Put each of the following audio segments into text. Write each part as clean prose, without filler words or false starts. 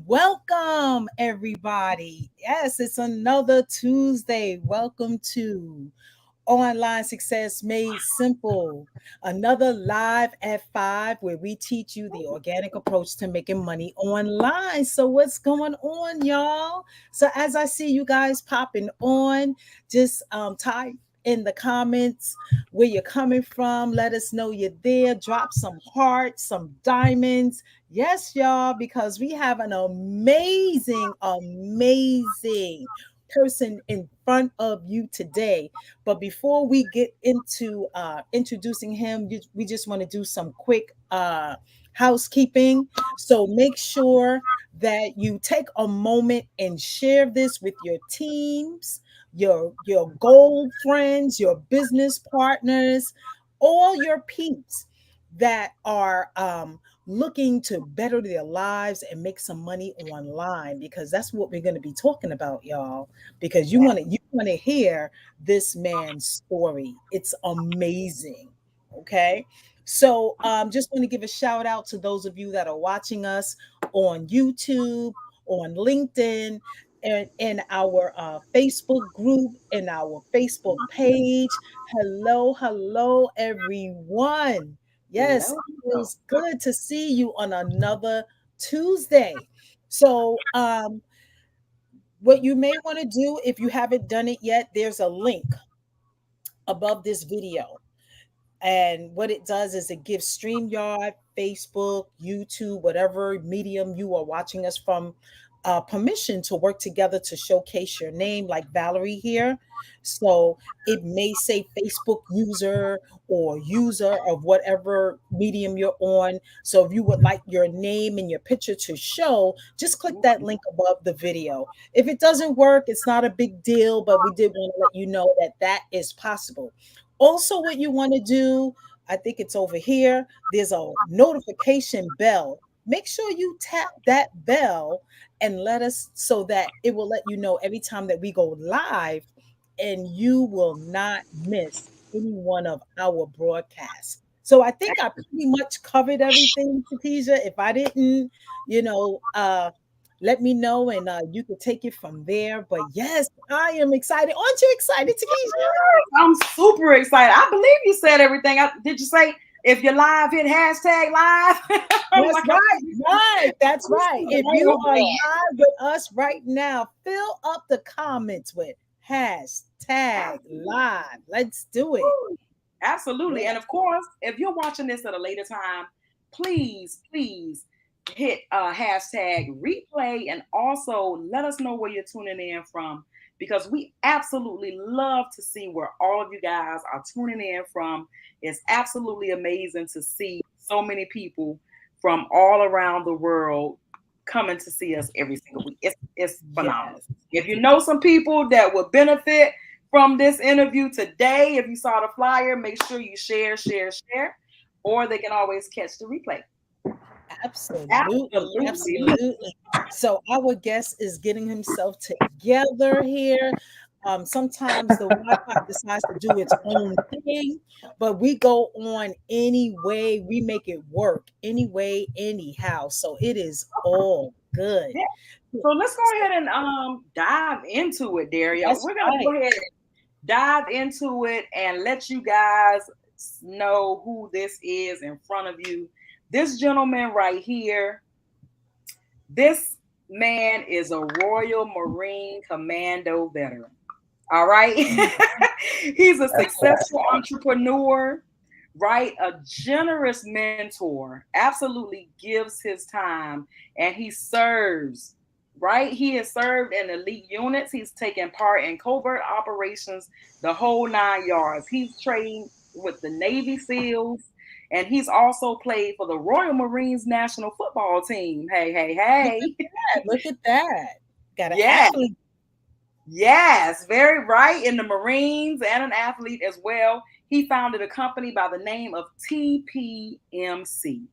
welcome, everybody. Yes, it's another Tuesday. Welcome to Online Success Made Simple, another live at 5 where we teach you the organic approach to making money online. So, what's going on, y'all? So, as I see you guys popping on, just type in the comments where you're coming from. Let us know you're there. Drop some hearts, some diamonds. Yes, y'all, because we have an amazing person in front of you today. But before we get into introducing him, we just want to do some quick housekeeping. So make sure that you take a moment and share this with your teams, your gold friends, your business partners, all your peeps that are looking to better their lives and make some money online, because that's what we're going to be talking about, y'all, because you want to hear this man's story. It's amazing. Okay. So just want to give a shout out to those of you that are watching us on YouTube, on LinkedIn, and in our Facebook group, in our Facebook page. Hello, everyone. Yes, Hello. it feels good to see you on another Tuesday. So, what you may want to do if you haven't done it yet, there's a link above this video. And what it does is it gives StreamYard, Facebook, YouTube, whatever medium you are watching us from, permission to work together to showcase your name, like Valerie here. So it may say Facebook user or user of whatever medium you're on. So if you would like your name and your picture to show, just click that link above the video. If it doesn't work, it's not a big deal, but we did want to let you know that that is possible. Also, what you want to do, I think it's over here, there's a notification bell. Make sure you tap that bell and let us, so that it will let you know every time that we go live, and you will not miss any one of our broadcasts. So I think I pretty much covered everything, Khadijah. If I didn't, you know, let me know, and you could take it from there. But yes, I am excited. Aren't you excited, Takesha? I'm super excited. I believe you said everything. Did you say if you're live, hit hashtag live? That's Like right, right. That's right. If you I are live with us right now, fill up the comments with hashtag live. Let's do it. Absolutely. And Yes, of course, if you're watching this at a later time, please hit hashtag replay and also let us know where you're tuning in from, because we absolutely love to see where all of you guys are tuning in from. It's absolutely amazing to see so many people from all around the world coming to see us every single week. It's phenomenal. yes. If you know some people that would benefit from this interview today, if you saw the flyer, make sure you share, or they can always catch the replay. Absolutely, Absolutely. absolutely. So our guest is getting himself together here. Sometimes the Wi-Fi decides to do its own thing, but we go on anyway. We make it work anyway, anyhow. So it is all good. Yeah. So let's go ahead and dive into it, Dario. That's We're gonna right. go ahead and dive into it and let you guys know who this is in front of you. This gentleman right here, this man is a Royal Marine Commando veteran. All right. He's a successful entrepreneur, right? A generous mentor, absolutely gives his time, and he serves, right? He has served in elite units. He's taken part in covert operations, the whole 9 yards. He's trained with the Navy SEALs, and he's also played for the Royal Marines national football team. Look at Hey. that. Look at that. Got an Yeah. athlete. Yes, very right. In the Marines and an athlete as well. He founded a company by the name of TPMC,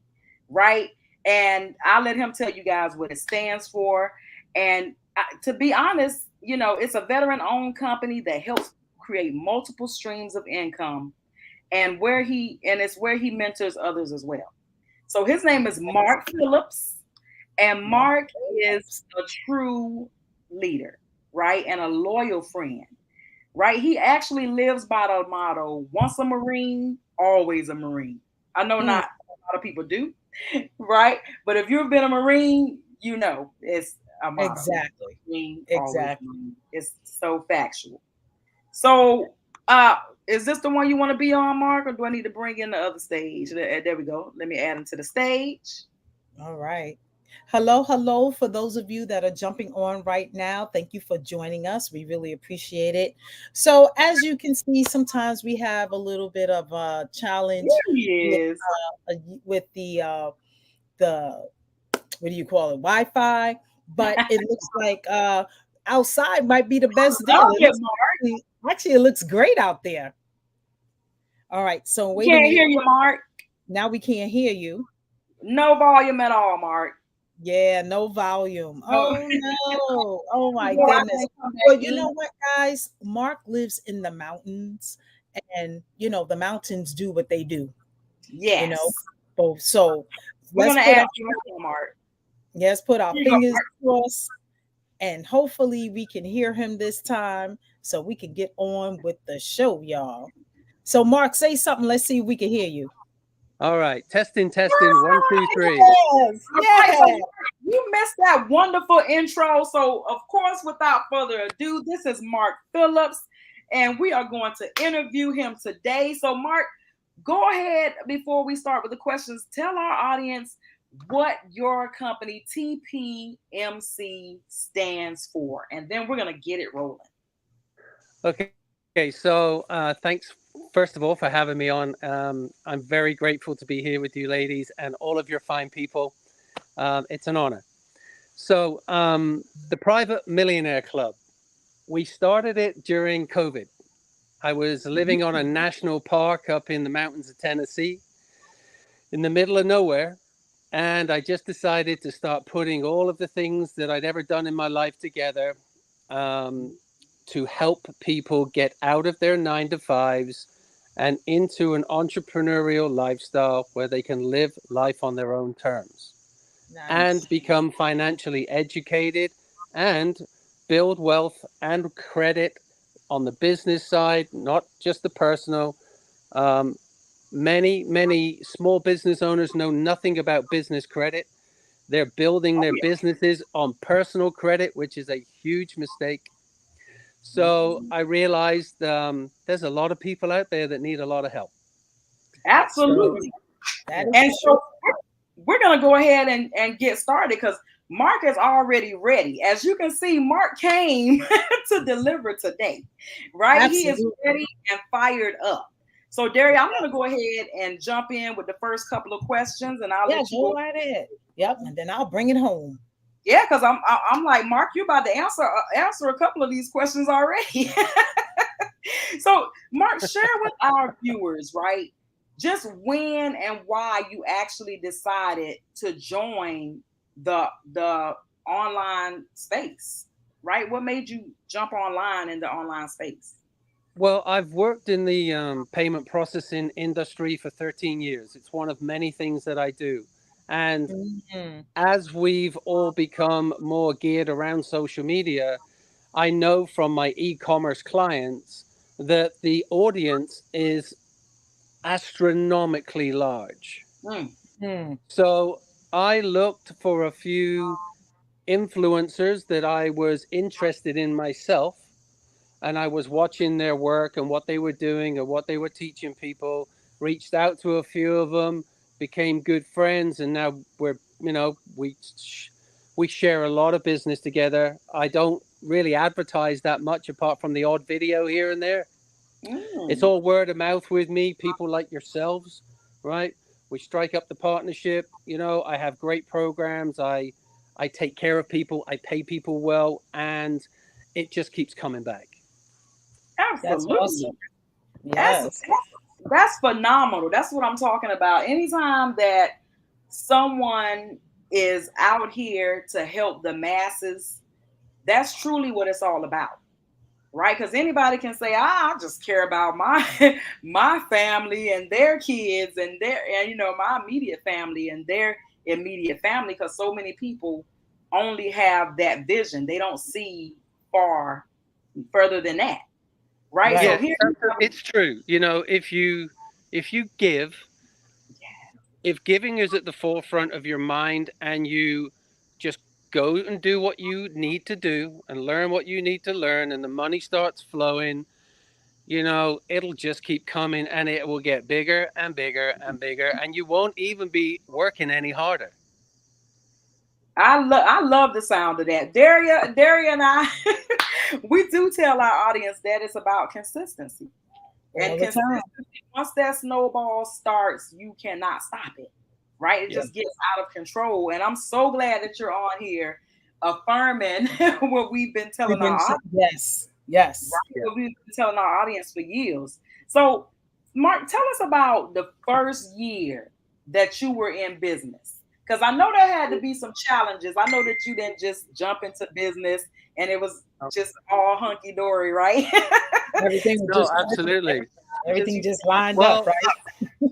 right? And I'll let him tell you guys what it stands for. And to be honest, it's a veteran owned company that helps create multiple streams of income, and it's where he mentors others as well. So his name is Mark Phillips, And Mark Mark is Phillips. a true leader, right? And a loyal friend, right? He actually lives by the motto, once a Marine, always a Marine. I know Mm, not a lot of people do, right? But if you've been a Marine, you know it's a motto. exactly. Marine, always Exactly. Marine. It's so factual. So, uh, is this the one you want to be on, Mark, or do I need to bring in the other stage? There we go. Let me add him to the stage. All right. Hello, hello. For those of you that are jumping on right now, thank you for joining us. We really appreciate it. So, as you can see, sometimes we have a little bit of a challenge There he with is. with the what do you call it, Wi-Fi. But it looks like outside might be the best deal. Love It it, looks Mark. actually it looks great out there. All right. So We wait a can't minute. hear you, Mark. Now we can't hear you. No volume at all, Mark. Yeah, no volume. No. Oh no. Oh my Go out goodness. and come back Well, you in. know what, guys? Mark lives in the mountains, and the mountains do what they do, you know. Yes. So We're let's gonna put add our you in, Mark. put our Here you go, fingers Mark. crossed, and hopefully we can hear him this time so we can get on with the show, y'all. So Mark, say something. Let's see if we can hear you. All right. Testing, testing. One, two, three. Yes, All right, so yes. you missed that wonderful intro. So, of course, without further ado, this is Mark Phillips, and we are going to interview him today. So, Mark, go ahead before we start with the questions. Tell our audience what your company TPMC stands for, and then we're gonna get it rolling. Okay. So thanks, first of all, for having me on. I'm very grateful to be here with you, ladies, and all of your fine people. It's an honor. So, the Private Millionaire Club, we started it during COVID. I was living on a national park up in the mountains of Tennessee, in the middle of nowhere. And I just decided to start putting all of the things that I'd ever done in my life together, um, to help people get out of their 9 to 5s and into an entrepreneurial lifestyle where they can live life on their own terms Nice. and become financially educated and build wealth and credit on the business side, not just the personal. Um, many small business owners know nothing about business credit. They're building Oh their yeah. businesses on personal credit, which is a huge mistake. So Mhm. I realized there's a lot of people out there that need a lot of help. So True. Absolutely. That is And true. so we're going to go ahead and get started because Mark is already ready. As you can see, Mark came to deliver today, right? He is Absolutely. ready and fired up. So, Derry, I'm going to go ahead and jump in with the first couple of questions, and I'll Yeah, let you go go. right ahead. Yep, and then I'll bring it home. Yeah, because I'm like Mark, you're about to answer a couple of these questions already. So, Mark, share with our viewers, right? Just when and why you actually decided to join the online space, right? What made you jump online in the online space? well, I've worked in the payment processing industry for 13 years. It's one of many things that I do. And Mhm. as we've all become more geared around social media, I know from my e commerce clients that the audience is astronomically large. Mm, Mm. So I looked for a few influencers that I was interested in myself, and I was watching their work and what they were doing and what they were teaching people. Reached out to a few of them, became good friends, and now we share a lot of business together. I don't really advertise that much apart from the odd video here and there. It's mm. all word of mouth with me, people like yourselves, right? We strike up the partnership. I have great programs. I take care of people. I pay people well, and it just keeps coming back. That's Absolutely. awesome. That's Yes. that's phenomenal. That's what I'm talking about. Anytime that someone is out here to help the masses, that's truly what it's all about, right? Because anybody can say, "I just care about my my family and their kids and my immediate family and their immediate family, because so many people only have that vision. They don't see far further than that, right? So Right. Yes, here, it's true. You know, if you give, if giving is at the forefront of your mind and you just go and do what you need to do and learn what you need to learn and the money starts flowing, it'll just keep coming and it will get bigger and bigger and bigger and you won't even be working any harder. I love the sound of that. Daria and I, we do tell our audience that it's about consistency. And All the time. consistency, once that snowball starts, you cannot stop it. Right? It Yep. just gets out of control. And I'm so glad that you're on here affirming what we've been We've telling been our, yes. Yes. right, what we've been telling our audience for years. So, Mark, tell us about the first year that you were in business. Because I know there had to be some challenges. I know that you didn't just jump into business and it was just all hunky dory, right? Everything was No, just absolutely. Just everything you. just lined up, Well, right?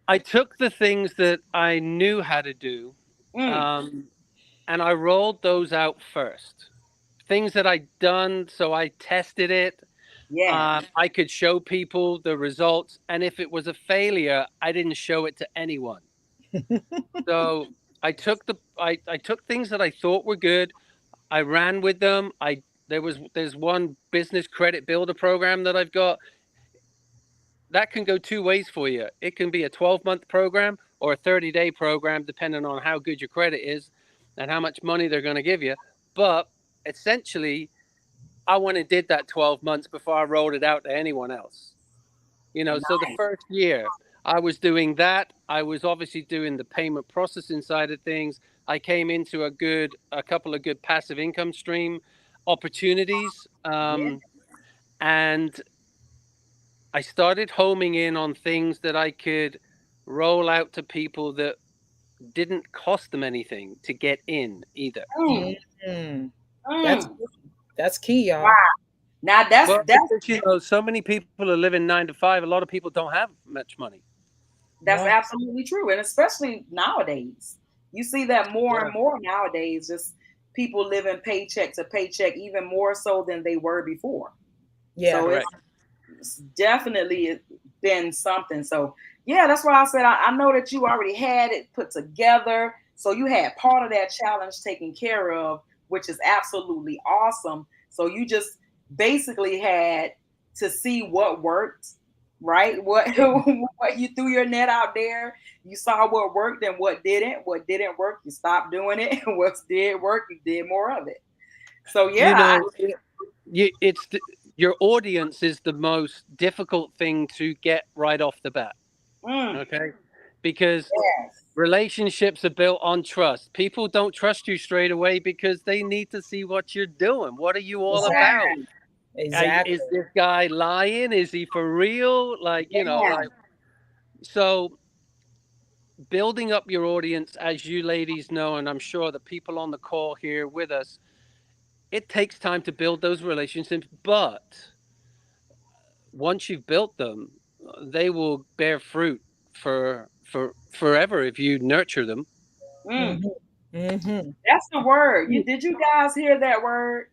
I took the things that I knew how to do, Mm, um, and I rolled those out first. Things that I'd done, so I tested it. yeah. I could show people the results, and if it was a failure, I didn't show it to anyone. So I took things that I thought were good. I ran with them. There's one business credit builder program that I've got that can go two ways for you. It can be a 12-month program or a 30-day program, depending on how good your credit is and how much money they're going to give you. But essentially, I went and did that 12 months before I rolled it out to anyone else. So the Nice. first year I was doing that. I was obviously doing the payment processing side of things. I came into a couple of good passive income stream opportunities. Yeah. And I started homing in on things that I could roll out to people that didn't cost them anything to get in either. Mm, Mm. That's mm. that's key, Wow. y'all. Now that's Well, that's because so many people are living 9 to 5. A lot of people don't have much money. that's No. absolutely true, and especially nowadays, you see that more Yeah. and more nowadays. Just people living paycheck to paycheck, even more so than they were before. Yeah. So Correct. it's definitely been something. So yeah, that's why I said I know that you already had it put together. So you had part of that challenge taken care of, which is absolutely awesome. So you just basically had to see what worked, right? What what you threw your net out there, you saw what worked and what didn't. What didn't work, you stopped doing it. What did work, you did more of it. So You yeah, know, your audience is the most difficult thing to get right off the bat. mm, Okay. Because yes, relationships are built on trust. People don't trust you straight away because they need to see what you're doing. What are you all about? yeah, Is Exactly. this guy lying? Is he for real? yeah. So building up your audience, as you ladies know, and I'm sure the people on the call here with us, it takes time to build those relationships, but once you've built them, they will bear fruit for forever if you nurture them. Mm. Mm-hmm. Mm-hmm. That's the word. Did you guys hear that word?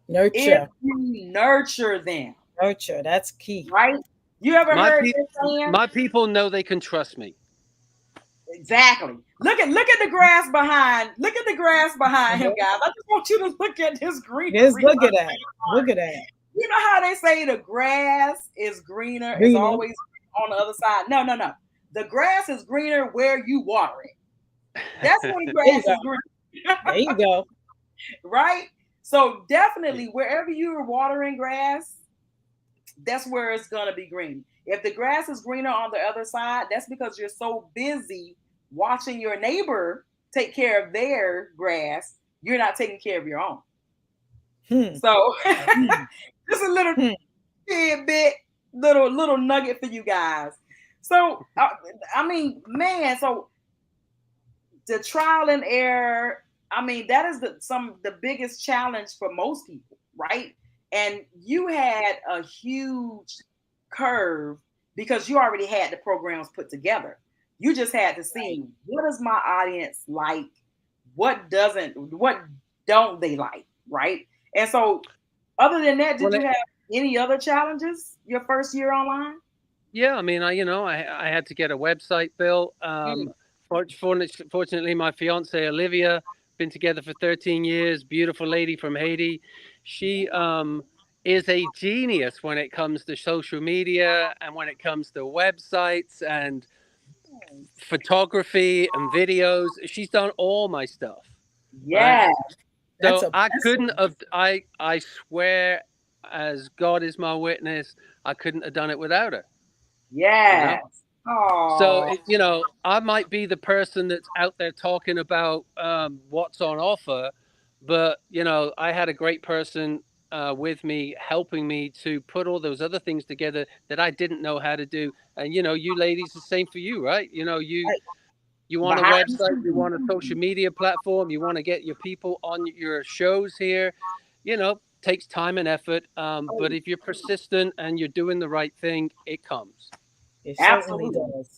If Nurture. you nurture them, Nurture. That's key. right? You ever My heard people, this saying? my people know they can trust me. Exactly. Look at the grass behind. Look at the grass behind him, Mhm. guys. I just want you to look at this Just greenery. look at that. Look at that. You know how they say the grass is greener, is Greener. always on the other side? No, no, no. The grass is greener where you water it. That's when There you grass go. is green. There you go. Right? So definitely wherever you're watering grass, that's where it's gonna be green. If the grass is greener on the other side, that's because you're so busy watching your neighbor take care of their grass, you're not taking care of your own. Hmm. So Hmm. just a little Hmm. tidbit, little nugget for you guys. So I mean, man, so the trial and error, I mean, that is the biggest challenge for most people, right? And you had a huge curve because you already had the programs put together. You just had to see what does my audience like, what don't they like, right? And so, other than that, did Well, you have any other challenges your first year online? yeah, I mean, I had to get a website built. Mm. Fortunately, my fiance Olivia, been together for 13 years. Beautiful lady from Haiti. She is a genius when it comes to social media and when it comes to websites and photography and videos. She's done all my stuff, right? Yeah, That's So a I couldn't blessing. have. I swear, as God is my witness, I couldn't have done it without her. You know. yes. So Oh, I might be the person that's out there talking about what's on offer, but I had a great person with me, helping me to put all those other things together that I didn't know how to do. And you ladies, the same for you, right? Right. You want a behind the website, you scenes. want a social media platform, you want to get your people on your shows here. Takes time and effort. But Oh, if you're persistent and you're doing the right thing, it comes. It certainly absolutely, does.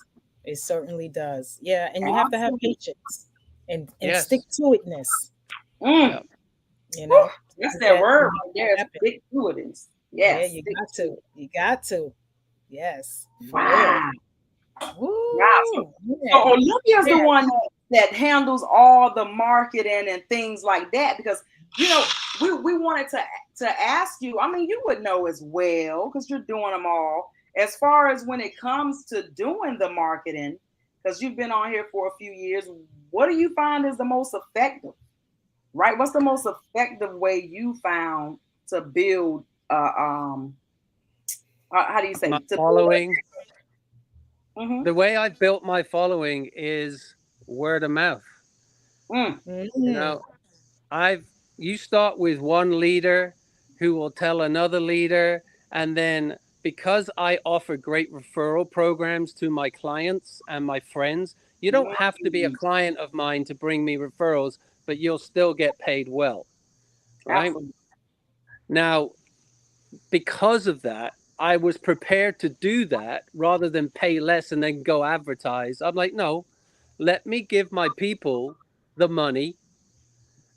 It certainly does. Yeah, and you have to have absolutely. patience and stick Yes. to itness. Yeah. Mm. You Whew, know, that's make that that word make right that there. happen. Stick to it. Is Yeah, yes, you stick got to to. it. You got to. Yes, for real. Wow. Yeah. So, Woo! so Yeah. Olivia's the Yeah. one that handles all the marketing and things like that because you know we wanted to ask you. I mean, you would know as well because you're doing them all. As far as when it comes to doing the marketing, because you've been on here for a few years, what do you find is the most effective? Right? What's the most effective way you found to build? How do you My say to build following, a? Mm-hmm. the way I built my following is word of mouth. Mm, You Mm. know, I've you start with one leader who will tell another leader, and then because I offer great referral programs to my clients and my friends, you don't have to be a mm, client of mine to bring me referrals, but you'll still get paid well, right? absolutely. Now, because of that, I was prepared to do that rather than pay less and then go advertise. I'm like, no, let me give my people the money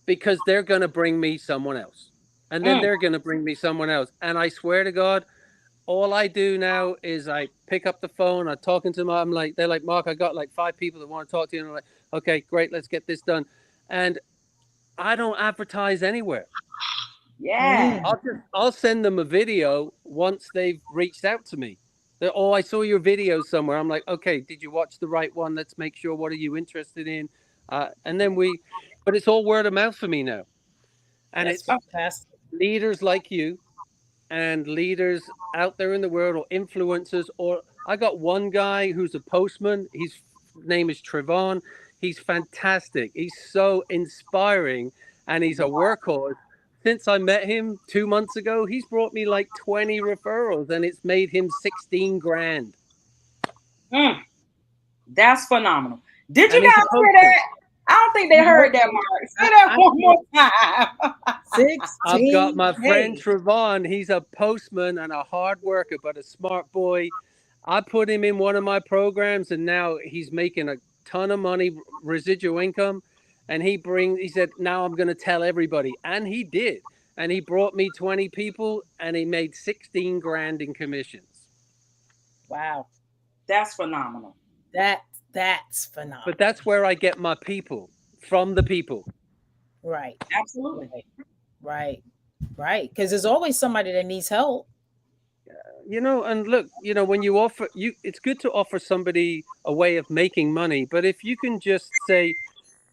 because they're going to bring me someone else. And then Mm, they're going to bring me someone else. And I swear to God, all I do now is I pick up the phone, I'm talking to them. I'm like, they're like, Mark, I got like 5 people that want to talk to you. And I'm like, okay, great, let's get this done. And I don't advertise anywhere. yeah. Mm. I'll send them a video once they've reached out to me. Oh, I saw your video somewhere. I'm like, okay, did you watch the right one? Let's make sure. What are you interested in? And then but it's all word of mouth for me now. And That's it's fantastic. leaders like you and leaders out there in the world or influencers. Or I got one guy who's a postman. His name is Trevon. He's fantastic. He's so inspiring and he's a Wow. workhorse. Since I met him 2 months ago, he's brought me like 20 referrals and it's made him 16 grand. Mm, that's phenomenal. Did you And he's a guys hear postman. that? I don't think they You heard heard that, Mark. Say I, that I one heard more time. I've got my friend 16K. Trevon. He's a postman and a hard worker, but a smart boy. I put him in one of my programs, and now he's making a ton of money, residual income. And he said, now I'm going to tell everybody. And he did. And he brought me 20 people, and he made 16 grand in commissions. Wow. That's phenomenal. That that's But phenomenal. that's where I get my people from the people. Right. Absolutely. Right. Right. Right. Because there's always somebody that needs help. And look, when you offer it's good to offer somebody a way of making money, but if you can just say,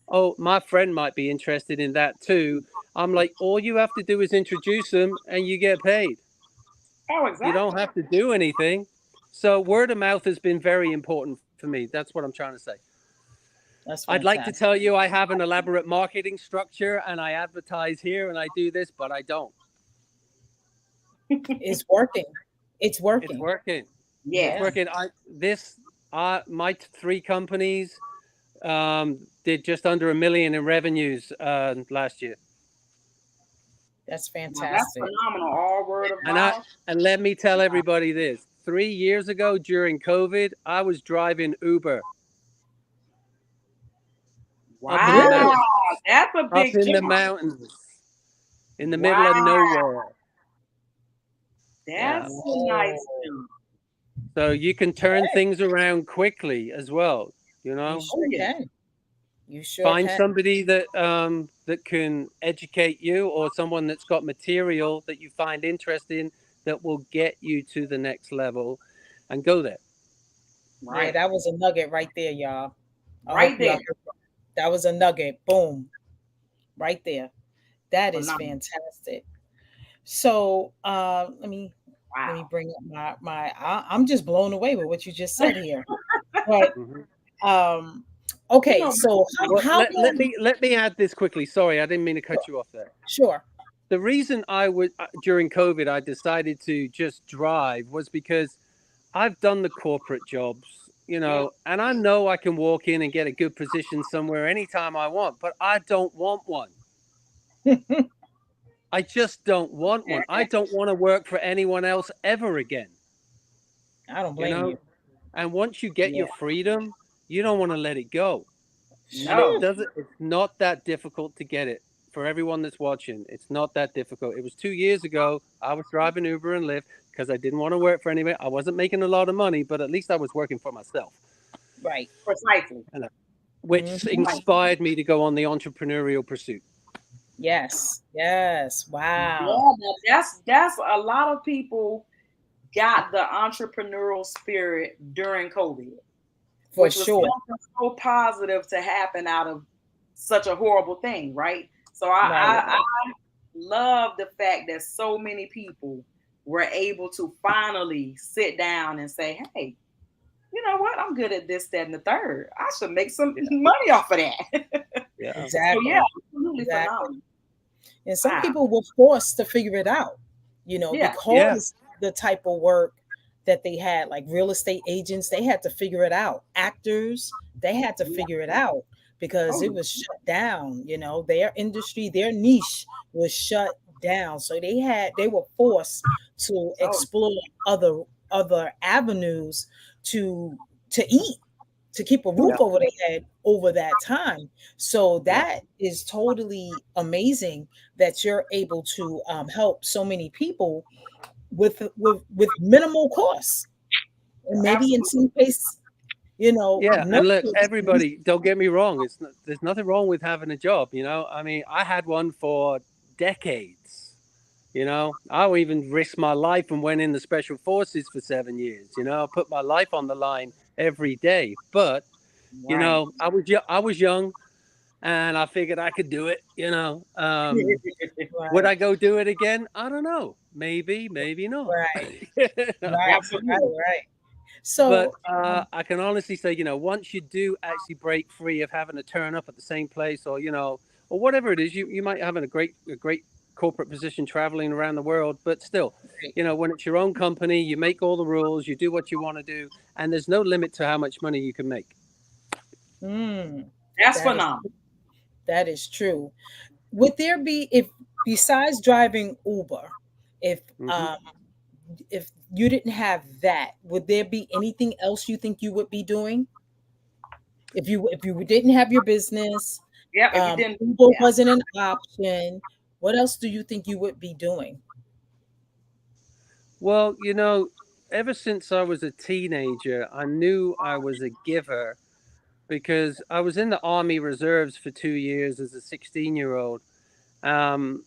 oh, my friend might be interested in that too, I'm like, all you have to do is introduce them and you get paid. Oh, You don't exactly. have to do anything. So word of mouth has been very important for me. That's what I'm trying to say. That's I'd like to fantastic. tell you I have an elaborate marketing structure and I advertise here and I do this, but I don't. It's working. It's It's working. working. It's Yes. Yeah. working. My three companies did just under 1 million in revenues last year. That's Now that's fantastic. phenomenal. All word of And I mouth. and let me tell everybody this: 3 years ago during COVID, I was driving Uber. up in the Wow, Really? mountains, that's a up big in the jump. mountains, in the middle of Wow, nowhere. Yeah. that's a nice Whoa. jump. So you can turn Okay. things around quickly as well. You You know, Oh sure yeah, can. You sure find can. somebody that can educate you, or someone that's got material that you find interesting that will get you to the next level, and go there. Yeah, right, that was a nugget right there, y'all. I hope right y'all there. heard that. That was a nugget. Boom. Right there. That is Phenomenal. fantastic. So let me Wow. bring up I'm just blown away with what you just said here. But Hmm. um You okay, know, so Well, how long let me add this quickly. Sorry, I didn't mean to sure, cut you off there. sure. The reason I would during COVID I decided to just drive was because I've done the corporate jobs, yeah, and I know I can walk in and get a good position somewhere anytime I want, but I don't want one. I just don't want one. I don't want to work for anyone else ever again, I don't you blame know? you. And once you get yeah. your freedom, you don't want to let it go. And No, it's not that difficult to get it. For everyone that's watching, it's not that difficult. It was 2 years ago. I was driving Uber and Lyft because I didn't want to work for anybody. I wasn't making a lot of money, but at least I was working for myself. Right. precisely. You know, which Hmm. Right. inspired me to go on the entrepreneurial pursuit. Yes. Yes. Wow. Yeah, that's a lot of people got the entrepreneurial spirit during COVID, For which was sure. something so positive to happen out of such a horrible thing, right? So Right. I love the fact that so many people were able to finally sit down and say, hey, you know what? I'm good at this, that, and the third. I should make some Yeah, money off of that. yeah, So yeah, Exactly. absolutely Exactly. phenomenal. And some Wow. people were forced to figure it out, Yeah. yeah, because the type of work that they had, like real estate agents, they had to figure it out. Actors, they had to Yeah. figure it out because Oh it yeah. was shut down. Their industry, their niche was shut down. So they were forced to Oh, explore other avenues to to eat, to keep a roof yeah, over their head over that time. So yeah, that is totally amazing that you're able to help so many people with minimal costs, and maybe in absolutely. some case, yeah. no And look, costs. everybody, don't get me wrong. There's nothing wrong with having a job. I mean, I had one for decades. I even risked my life and went in the special forces for 7 years. I put my life on the line every day. But Right. I was young, and I figured I could do it. Would Right, I go do it again? I don't know. Maybe, maybe not. right, right, right, Absolutely. right. But So, I can honestly say, once you do actually break free of having to turn up at the same place, or whatever it is, you might have a great corporate position traveling around the world, but still, right. when it's your own company, you make all the rules, you do what you want to do, and there's no limit to how much money you can make. Mm, That's that is phenomenal. that is true. Would there be, if besides driving Uber, if Hmm. um if you didn't have that, would there be anything else you think you would be doing? If you didn't have your business, Yep. If you didn't, Uber yeah. wasn't an option, what else do you think you would be doing? Well, ever since I was a teenager, I knew I was a giver because I was in the Army Reserves for 2 years as a 16-year-old. Um,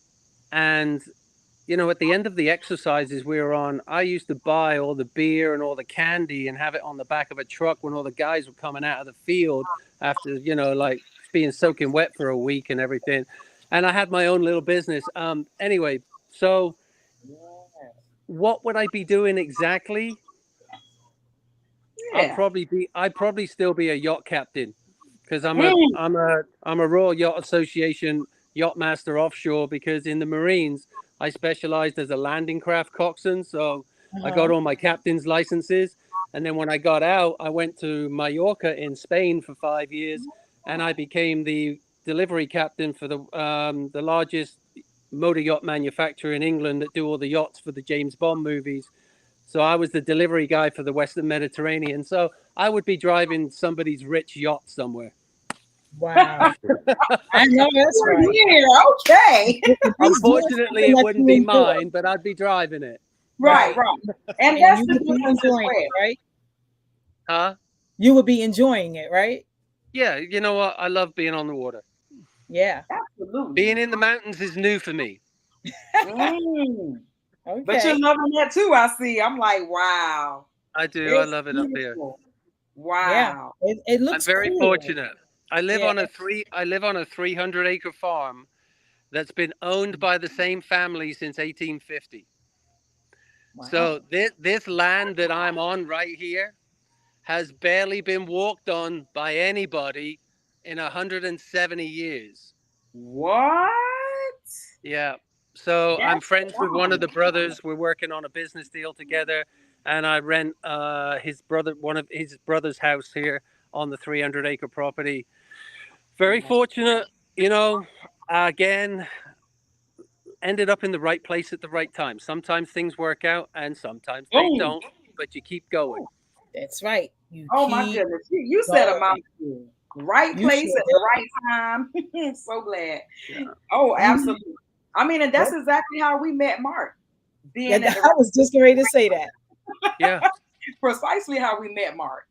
and, at the end of the exercises we were on, I used to buy all the beer and all the candy and have it on the back of a truck when all the guys were coming out of the field after, like being soaking wet for a week and everything. And I had my own little business. Anyway, so what would I be doing exactly? Yeah. I'd probably still be a yacht captain because Mm. I'm a Royal Yacht Association yacht master offshore, because in the Marines I specialized as a landing craft coxswain, so I got Uh-huh. all my captain's licenses, and then when I got out I went to Mallorca in Spain for 5 years, and I became the delivery captain for the largest motor yacht manufacturer in England that do all the yachts for the James Bond movies. So I was the delivery guy for the Western Mediterranean. So I would be driving somebody's rich yacht somewhere. Wow. I know that's We're right. here. Okay. At least doing Unfortunately, something it that wouldn't you be enjoy. mine, but I'd be driving it. Right, Right. right. And And that's you the would be difference as enjoying it, well. right? Huh? You would be enjoying it, right? Yeah, you know what? I love being on the water. Yeah. Absolutely. Being in the mountains is new for me. Mm. But you're Okay. loving that too, I see. I'm like, wow. I do. I It's love it up here. beautiful. Yeah. Wow. It I'm looks very cool. fortunate. I live Yeah. on a 300-acre farm that's been owned by the same family since 1850. Wow. So this land that I'm on right here has barely been walked on by anybody in 170 years. What? Yeah. So I'm That's friends with one of the phenomenal. brothers. We're working on a business deal together, and I rent one of his brother's house here on the 300-acre property. Very fortunate, you know. Again, ended up in the right place at the right time. Sometimes things work out, and sometimes they Boom. don't. But you keep going. That's right. You Oh my keep goodness. You said a going. mouthful. Right You place sure at the did. right time. So glad. Yeah. Oh, Mhm. absolutely. I mean, and that's Yep. exactly how we met Mark. Yeah, Being at the I was just getting ready to say that. Yeah. precisely how we met Mark.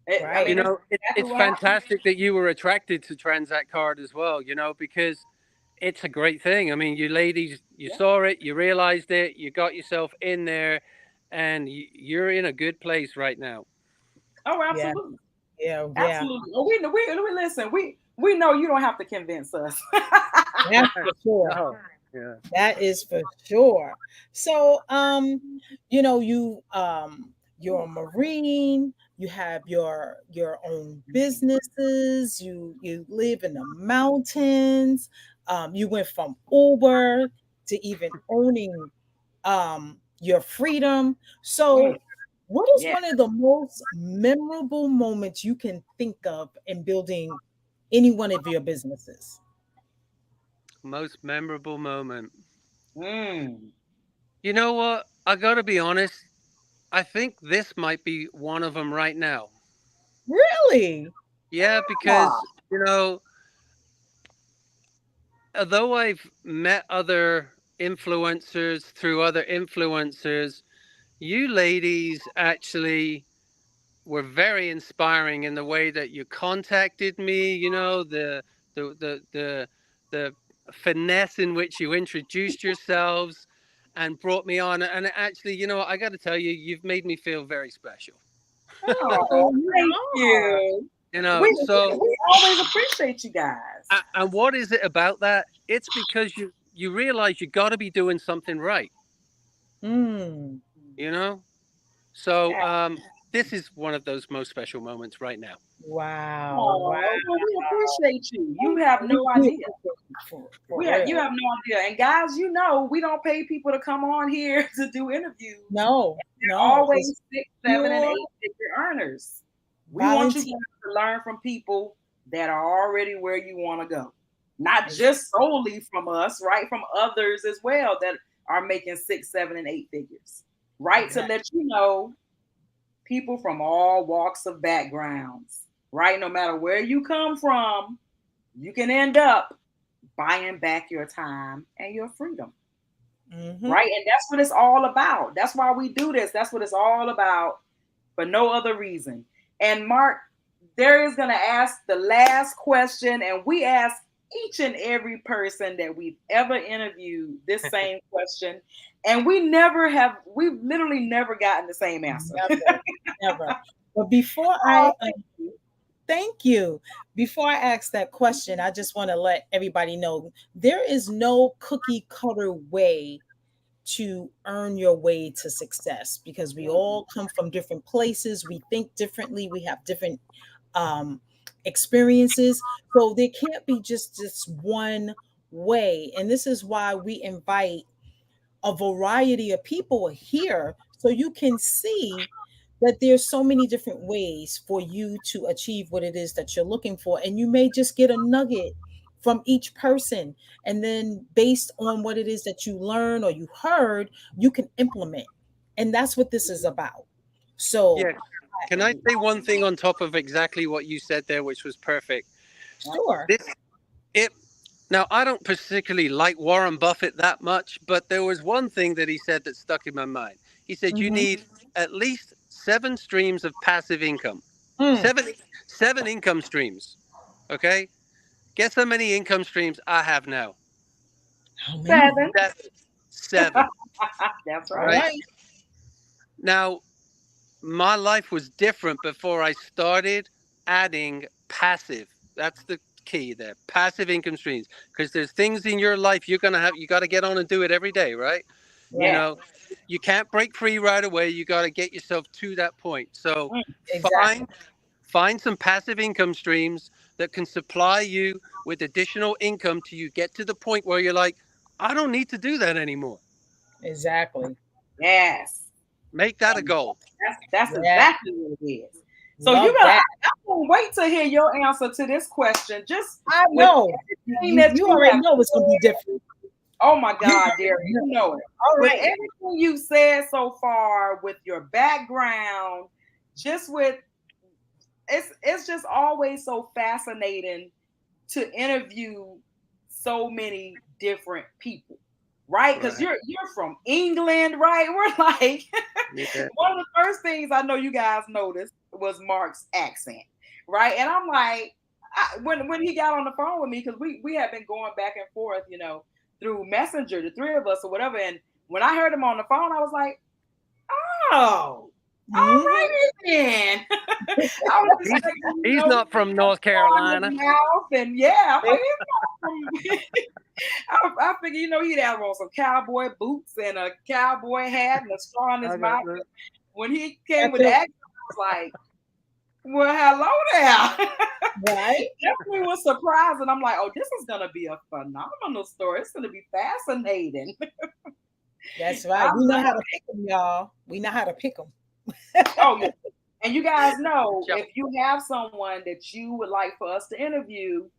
I You Right. mean, it's know, exactly it's what happened. fantastic that you were attracted to Transact Card as well, you know, because it's a great thing. I mean, you ladies, you Yeah. saw it, you realized it, you got yourself in there, and you're in a good place right now. Oh, Yeah. absolutely. Yeah. Yeah. Absolutely. Well, we listen. We know you don't have to convince us. That's for sure. Oh, yeah. That is for sure. So, you're a Marine, you have your own businesses, you live in the mountains, you went from Uber to even owning your freedom. Mm, So, what is yeah. one of the most memorable moments you can think of in building any one of your businesses? Most memorable moment. Mm. You know what? I got to be honest. I think this might be one of them right now. Really? Yeah, Ah, because, you know, although I've met other influencers through other influencers, you ladies actually were very inspiring in the way that you contacted me. You know, the finesse in which you introduced yourselves and brought me on. And actually, you know, I got to tell you, you've made me feel very special. oh, Oh, you thank are. you. You know, We always appreciate you guys. and what is it about that? It's because you realize you got to be doing something right. Mm. You know, so Yeah. this is one of those most special moments right now. Wow. Wow. Oh, well, we appreciate you. You have We no do idea. appreciate you for You real. have no idea. And guys, you know, we don't pay people to come on here to do interviews. No, They're no, it's always six, seven, and pure eight-figure earners. We want you volunteer. guys to learn from people that are already where you want to go. Not Exactly. just solely from us, right? From others as well that are making six, seven, and eight figures. Right? To Exactly. let you know, people from all walks of backgrounds, right? No matter where you come from, you can end up buying back your time and your freedom, Mm-hmm. right? And that's what it's all about. That's why we do this. That's what it's all about for no other reason. And Mark, there is going to ask the last question, and we ask each and every person that we've ever interviewed this same question, and we've literally never gotten the same answer. Never, never. But before Oh, I thank you. thank you. Before I ask that question, I just want to let everybody know there is no cookie cutter way to earn your way to success because we all come from different places. We think differently. We have different um, experiences. So there can't be just this one way. And this is why we invite a variety of people here so you can see that there's so many different ways for you to achieve what it is that you're looking for, and you may just get a nugget from each person, and then based on what it is that you learn or you heard, you can implement. And that's what this is about. So Yeah. Can I say one thing on top of exactly what you said there, which was perfect? Sure. This it now I don't particularly like Warren Buffett that much, but there was one thing that he said that stuck in my mind. He said you Mm-hmm. need at least 7 streams of passive income. Mm. Seven seven income streams. Okay? Guess how many income streams I have now? How many? 7. Seven. Seven. That's All right. Right? right. Now, my life was different before I started adding passive. That's the key there. Passive income streams. Because there's things in your life you got to get on and do it every day, right? You Right. Yeah. know, you can't break free right away. You got to get yourself to that point. So Mm. Exactly. find find some passive income streams that can supply you with additional income till you get to the point where you're like, I don't need to do that anymore. Exactly. Yes. Make that a And goal. that's Yeah. exactly what it is. So you Love gotta. that. I'm gonna wait to hear your answer to this question. Just I with know. everything that You you already have know it's gonna be said. different. Oh my You God, already Derek, you know. know it. All With right. everything you said so far, with your background, just with it's just always so fascinating to interview so many different people, right? Because Right. you're from England, right? We're like Yeah. one of the first things I know you guys noticed was Mark's accent, right? And I'm like, when he got on the phone with me, because we had been going back and forth, through Messenger, the three of us or whatever. And when I heard him on the phone, I was like, oh, all Mm-hmm. right then. I was He's expecting, he's not from North on his Carolina. mouth, and yeah, I'm like, he's not from. I figure, he'd have on some cowboy boots and a cowboy hat and a straw in his I got mouth. that. When he came That's with the it. accent, I was like, well, hello there. Right. Definitely was surprised. And I'm like, oh, this is going to be a phenomenal story. It's going to be fascinating. That's I right. We know love how to pick them, y'all. We know how to pick them. Oh, yeah. And you guys know, Yep. if you have someone that you would like for us to interview,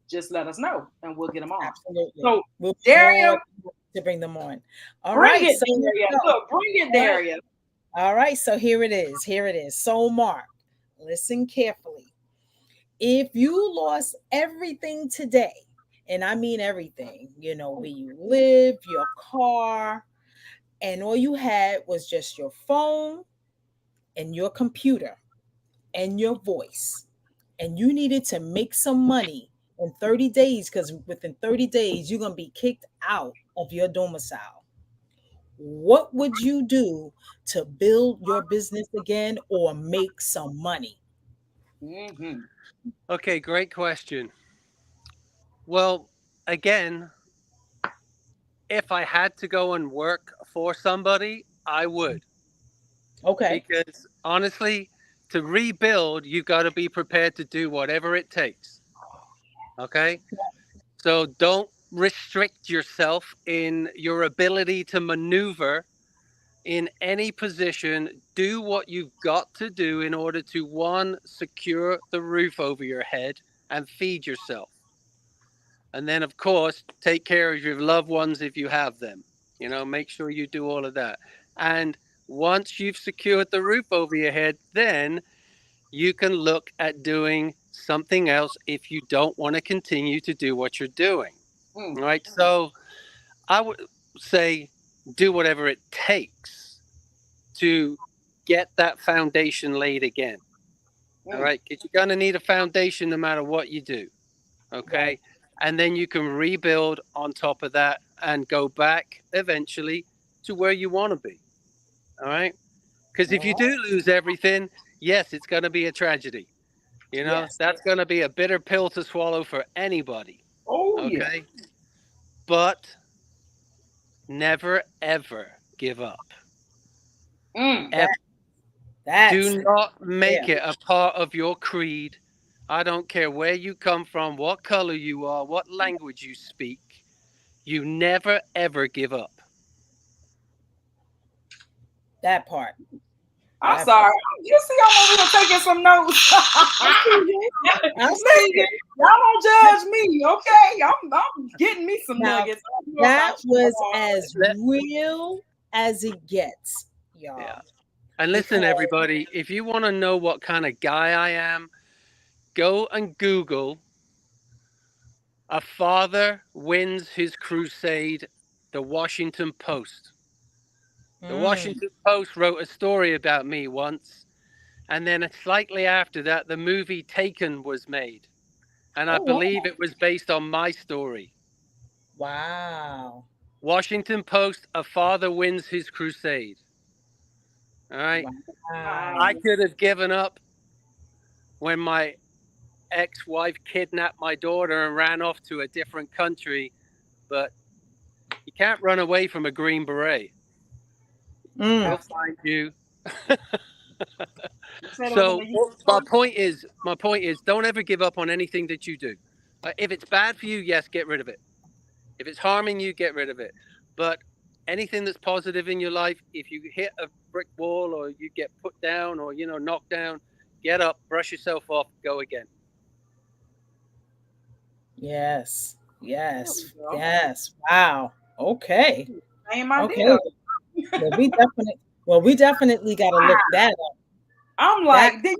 just let us know and we'll get them on. Absolutely. So, We'll be Daria, more to bring them on. All bring right. it, So here Daria. we go. Look, bring it, All right. Daria. All right. So here it is. Here it is. So, Mark, listen carefully. If you lost everything today, and I mean everything, where you live, your car, and all you had was just your phone and your computer and your voice, and you needed to make some money in 30 days, because within 30 days, you're going to be kicked out of your domicile. What would you do to build your business again or make some money? Mm-hmm. Okay, great question. Well, again, if I had to go and work for somebody, I would. Okay. Because honestly, to rebuild, you've got to be prepared to do whatever it takes. Okay? So don't restrict yourself in your ability to maneuver in any position. Do what you've got to do in order to, one, secure the roof over your head and feed yourself. And then, of course, take care of your loved ones if you have them. Make sure you do all of that. And once you've secured the roof over your head, then you can look at doing something else if you don't want to continue to do what you're doing. Mm, All right. So I would say do whatever it takes to get that foundation laid again. All mm. right. Because you're going to need a foundation no matter what you do. Right. Okay. And then you can rebuild on top of that and go back eventually to where you want to be. All right. Because if All you right. do lose everything, yes, it's going to be a tragedy. Yes. That's going to be a bitter pill to swallow for anybody. Oh, yeah. Okay. But never, ever give up. Mm. That Ever. that's Do not yeah. make it a part of your creed. I don't care where you come from, what color you are, what language you speak. You never, ever give up. That part. I'm That part. sorry. You see, I'm over here taking some notes. I see you. I see Listen, you. y'all don't judge me, okay? I'm getting me some Now nuggets. I don't know that about you was all. as Let, real as it gets, yeah. y'all. And listen, Because everybody, if you want to know what kind of guy I am, go and Google A father wins his crusade. The Washington Post. The Mm, Washington Post wrote a story about me once, and then slightly after that, the movie Taken was made. And I oh believe wow. it was based on my story. Wow. Washington Post, a father wins his crusade. All right. I Wow. could have given up when my ex wife kidnapped my daughter and ran off to a different country, but you can't run away from a Green Beret. Mm, He'll find you. You said it was in So the U.S. my point is, don't ever give up on anything that you do. If it's bad for you, yes, get rid of it. If it's harming you, get rid of it. But anything that's positive in your life, if you hit a brick wall or you get put down or knocked down, get up, brush yourself off, go again. yes. There we Yes. go. Yes. Wow. Okay. Same Okay. idea. Well, we definitely got to look that up. I'm That like, you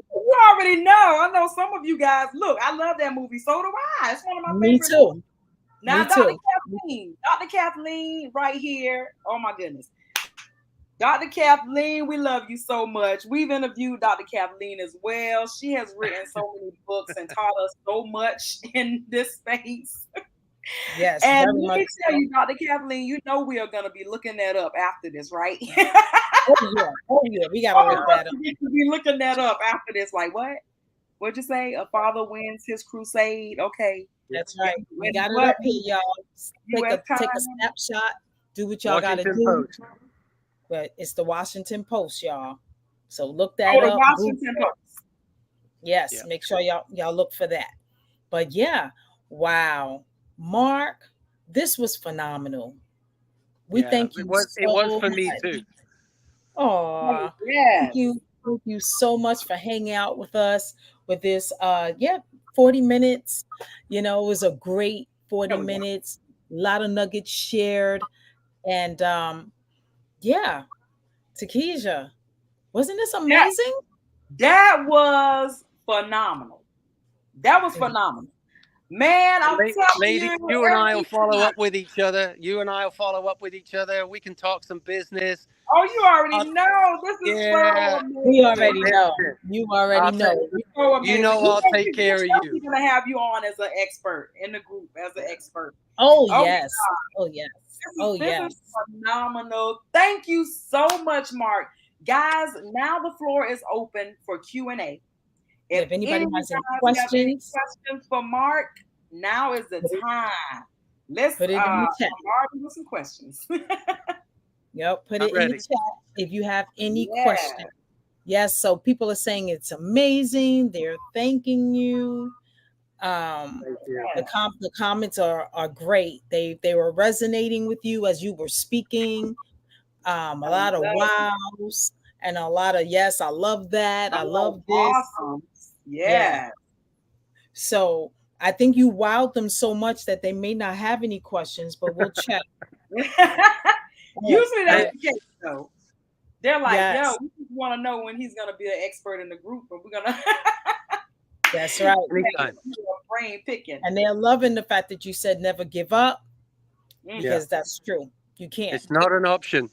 already know. I know some of you guys. Look, I love that movie. So do I. It's one of my me favorite movies. too. Now, Me too. Dr. Kathleen, right here. Oh my goodness. Dr. Kathleen, we love you so much. We've interviewed Dr. Kathleen as well. She has written so many books and taught us so much in this space. Yes, And very let much me tell so. you, Dr. Kathleen, you know we are going to be looking that up after this, right? Oh yeah. Oh yeah. We got to All of look that us up. need to be looking that up after this. Like, what? What'd you say? A father wins his crusade. Okay. Yeah. That's Yeah. right. We And got it what? up here, y'all. Take U.S. a take a time? snapshot. Do what y'all got to Washington do. Post. But it's the Washington Post, y'all. So look Oh, that the up. Google Washington it. Post. Yes, Yeah. make sure y'all look for that. But yeah, wow, Mark, this was phenomenal. We Yeah. thank It you was it was so for me much. too. Oh, Yes. thank you so much for hanging out with us with this. Yeah, 40 minutes. It was a great There 40 we go. minutes. A lot of nuggets shared, and yeah, Takesha, wasn't this That, amazing? that was phenomenal. That was phenomenal. Man, I'm telling Ladies, you, you and I will every follow time. up with each other. You and I will follow up with each other. We can talk some business. Oh, you already I'll, know. This is so yeah. We amazing. already know. Listen, You already I'll know. take. So You amazing. know I'll take care of We're you. definitely gonna have you on as an expert in the group as an expert. Oh Oh, yes. Oh yes. Oh this is yes. phenomenal. Thank you so much, Mark. Guys, now the floor is open for Q&A. If If any anybody of you has any guys have any questions, questions for Mark, now is the put it, time. Let's put it in the chat. bombard him with some questions. Yep, put I'm it in the ready. chat if you have any Yeah. questions. Yes, so people are saying it's amazing. They're thanking you. Um, Thank you. the comments are great. They were resonating with you as you were speaking. A I lot of love it. wows and a lot of yes, I love that. I Oh, love this. awesome. Yeah. Yeah. So I think you wowed them so much that they may not have any questions, but we'll check. Oh, Usually that's yeah. Hey, the case, though. They're like, yo, Yes, we just want to know when he's going to be an expert in the group, and we're going to that's right. anytime. brain picking. And they're loving the fact that you said never give up Mm. Yeah. because that's true. You can't. It's not an option.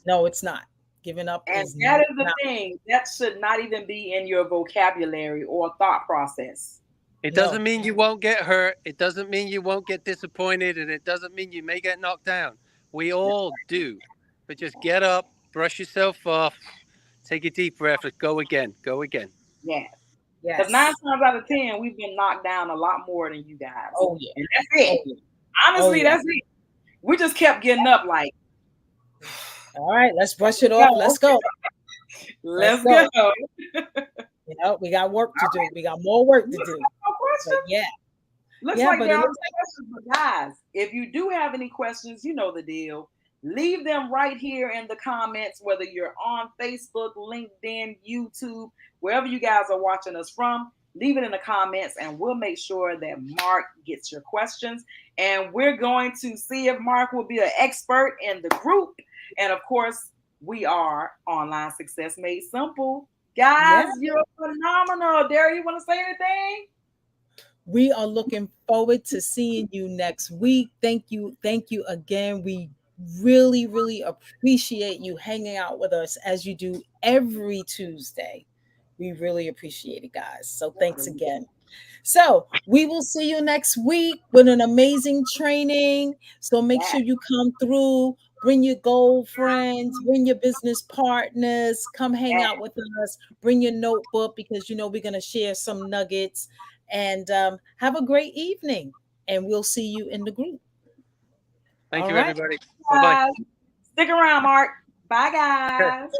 No, it's not. Giving up And is that not. is the thing. That should not even be in your vocabulary or thought process. It No. doesn't mean you won't get hurt. It doesn't mean you won't get disappointed. And it doesn't mean you may get knocked down. We all do. But just get up, brush yourself off, take a deep breath, and go again. Go again. Yeah. Because nine Yes. times out of 10, we've been knocked down a lot more than you guys. Oh yeah. And that's Oh it. yeah. Oh Honestly, yeah. that's it. We just kept getting up like, All right, let's brush it off. go. Let's go. Let's Let's go. go. We got work to do. We got more work to Looks do. like no But questions. yeah. Looks Yeah, like but there it are no looks like questions. But guys, if you do have any questions, you know the deal. Leave them right here in the comments, whether you're on Facebook, LinkedIn, YouTube, wherever you guys are watching us from. Leave it in the comments and we'll make sure that Mark gets your questions. And we're going to see if Mark will be an expert in the group. And of course, we are Online Success Made Simple. Guys, yeah. you're phenomenal. Derek, you want to say anything? We are looking forward to seeing you next week. Thank you. Thank you again. We really, really appreciate you hanging out with us as you do every Tuesday. We really appreciate it, guys. So thanks again. So we will see you next week with an amazing training. So make Yeah. sure you come through, bring your gold friends, bring your business partners, come hang out with us, bring your notebook because you know we're going to share some nuggets and have a great evening. And we'll see you in the group. Thank All you, right. everybody. Bye bye. Guys, stick around, Mark. Bye, guys.